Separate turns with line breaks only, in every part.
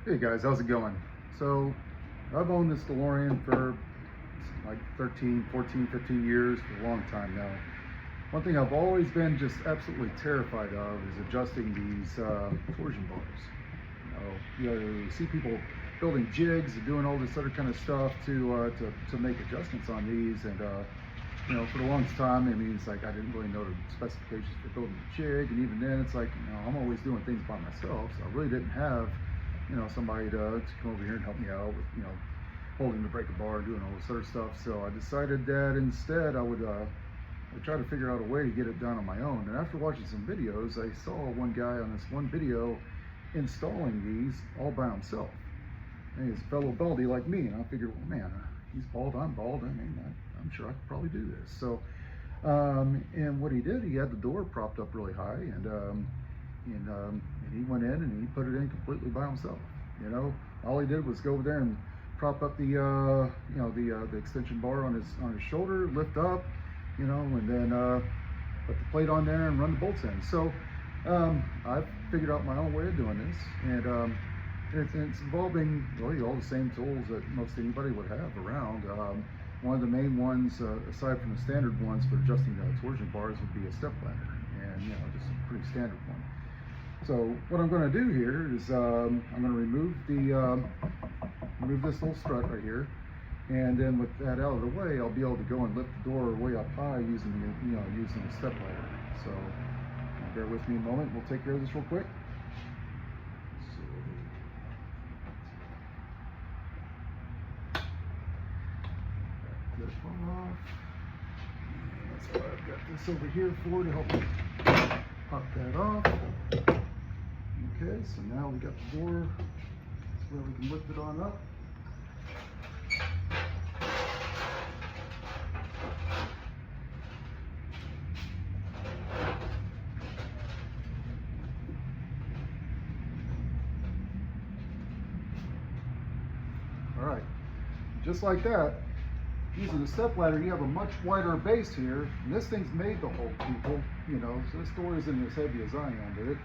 Hey guys, how's it going? So I've owned this DeLorean for like 13, 14, 15 years, for a long time now. One thing I've always been just absolutely terrified of is adjusting these torsion bars. You see people building jigs and doing all this other kind of stuff to make adjustments on these, and for the longest time, I mean, it's like I didn't really know the specifications for building a jig, and even then, it's like I'm always doing things by myself, so I really didn't have somebody to come over here and help me out with holding the breaker bar and doing all this other stuff. So I decided that instead I would try to figure out a way to get it done on my own. And after watching some videos, I saw one guy on this one video installing these all by himself. And he's a fellow baldy like me, and I figured, well, man, he's bald, I'm bald. I mean, I'm sure I could probably do this. So, and what he did, he had the door propped up really high, and he went in and he put it in completely by himself. All he did was go over there and prop up the the extension bar on his shoulder, lift up, and then put the plate on there and run the bolts in. So I figured out my own way of doing this, and it's involving really all the same tools that most anybody would have around. One of the main ones, aside from the standard ones for adjusting the torsion bars, would be a step ladder, and just a pretty standard one. So what I'm going to do here is I'm going to remove this little strut right here, and then with that out of the way, I'll be able to go and lift the door way up high using the step ladder. So bear with me a moment. We'll take care of this real quick. This one off. And that's what I've got this over here for, to help me pop that off. Okay, so now we got the door. That's where we can lift it on up. All right, just like that. Using the step ladder, you have a much wider base here, and this thing's made to hold people, so this door isn't as heavy as I am with it,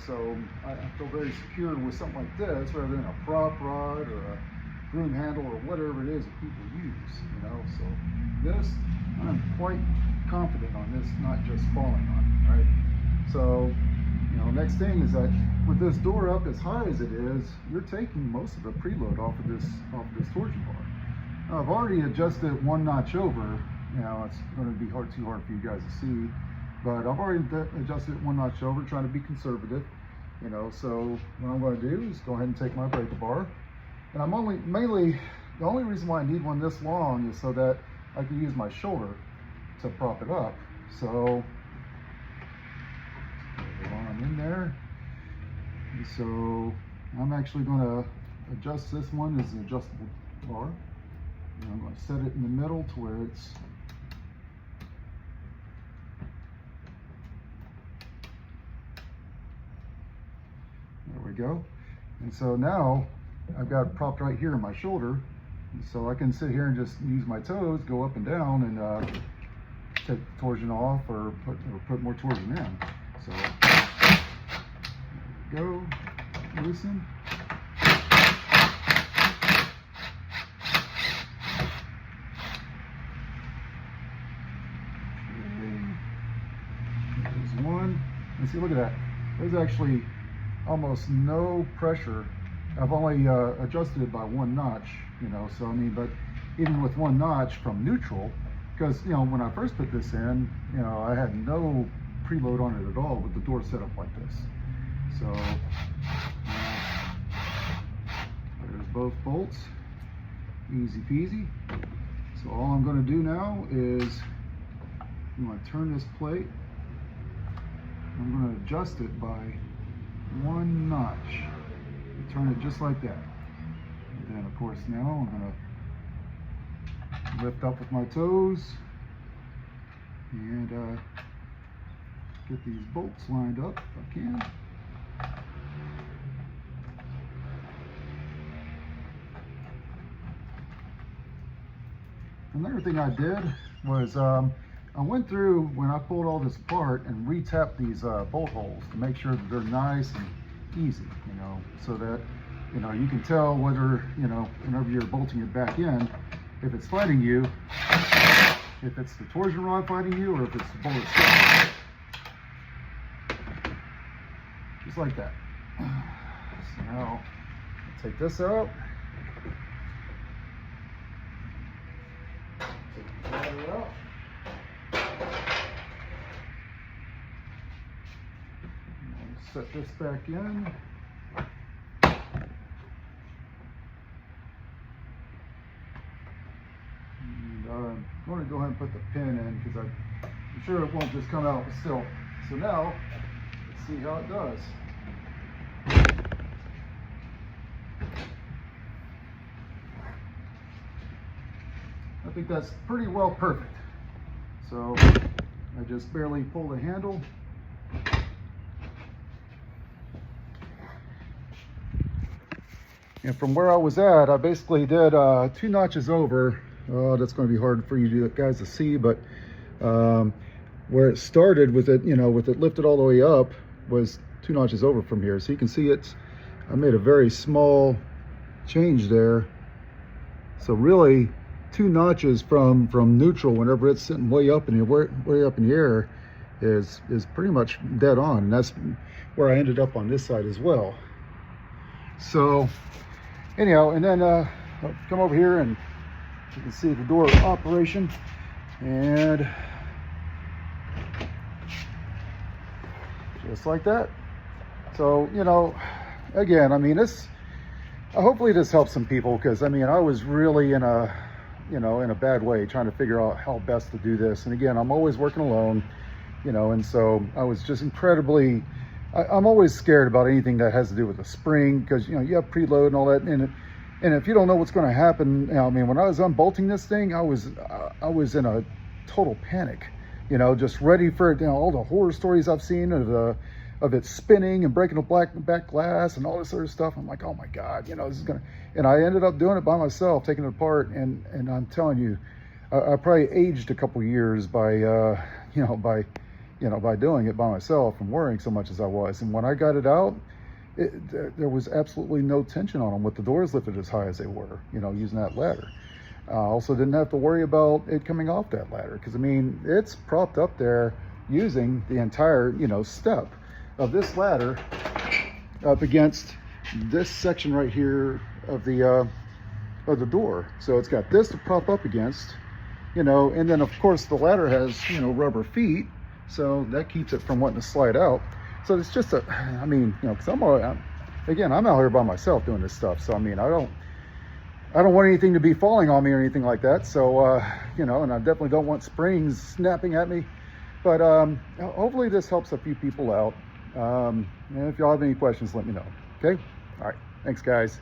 so I feel very secure with something like this rather than a prop rod or a broom handle or whatever it is that people use, so this, I'm quite confident on this not just falling on, right? So, next thing is that with this door up as high as it is, you're taking most of the preload off of this torsion bar. I've already adjusted it one notch over. It's going to be too hard for you guys to see, but I've already adjusted it one notch over, trying to be conservative. So what I'm going to do is go ahead and take my breaker bar, and I'm the only reason why I need one this long is so that I can use my shoulder to prop it up. So put the arm in there, and so I'm actually going to adjust this one as an adjustable bar. And I'm going to set it in the middle to where it's there we go. And so now I've got it propped right here in my shoulder, so I can sit here and just use my toes, go up and down, and take the torsion off or put more torsion in. So there we go, loosen. One, and see, look at that. There's actually almost no pressure. I've only adjusted it by one notch, so I mean, but even with one notch from neutral, because when I first put this in, I had no preload on it at all with the door set up like this. So there's both bolts, easy peasy. So all I'm going to do now is I'm going to turn this plate. I'm going to adjust it by one notch. Turn it just like that. And then, of course, now I'm going to lift up with my toes and get these bolts lined up if I can. Another thing I did was I went through, when I pulled all this apart, and re-tapped these bolt holes to make sure that they're nice and easy, so that you know, you can tell whether, you know, whenever you're bolting it back in, if it's fighting you, if it's the torsion rod fighting you, or if it's the bolt itself. Just like that. So now, take this out. Take the battery out. Set this back in. And I'm going to go ahead and put the pin in because I'm sure it won't just come out, but still. So now, let's see how it does. I think that's pretty well perfect. So I just barely pull the handle. And from where I was at, I basically did 2 notches over. That's going to be hard for you guys to see, but where it started with it, you know, with it lifted all the way up, was 2 notches over from here. So you can see I made a very small change there. So really, 2 notches from neutral, whenever it's sitting way up in the way up in the air, is pretty much dead on. And that's where I ended up on this side as well. So anyhow, and then I'll come over here and you can see the door operation, and just like that. So, you know, again, I mean, hopefully this helps some people, because I mean, I was really in a, you know, in a bad way trying to figure out how best to do this. And again, I'm always working alone, you know, and so I was just incredibly, I'm always scared about anything that has to do with the spring, because, you know, you have preload and all that, and if you don't know what's going to happen, you know, I mean, when I was unbolting this thing, I was in a total panic, you know, just ready for it, you know, all the horror stories I've seen of it spinning and breaking the back glass and all this sort of stuff. I'm like, oh my God, you know, this is gonna, and I ended up doing it by myself, taking it apart, and I'm telling you, I probably aged a couple years by by doing it by myself and worrying so much as I was. And when I got it out, there was absolutely no tension on them with the doors lifted as high as they were, you know, using that ladder. I also didn't have to worry about it coming off that ladder, because I mean, it's propped up there using the entire, you know, step of this ladder up against this section right here of the door. So it's got this to prop up against, you know, and then of course the ladder has, you know, rubber feet, so that keeps it from wanting to slide out. So it's just I mean, you know, because I'm out here by myself doing this stuff. So I mean, I don't want anything to be falling on me or anything like that. So you know, and I definitely don't want springs snapping at me. But hopefully this helps a few people out. And if y'all have any questions, let me know. Okay. All right. Thanks, guys.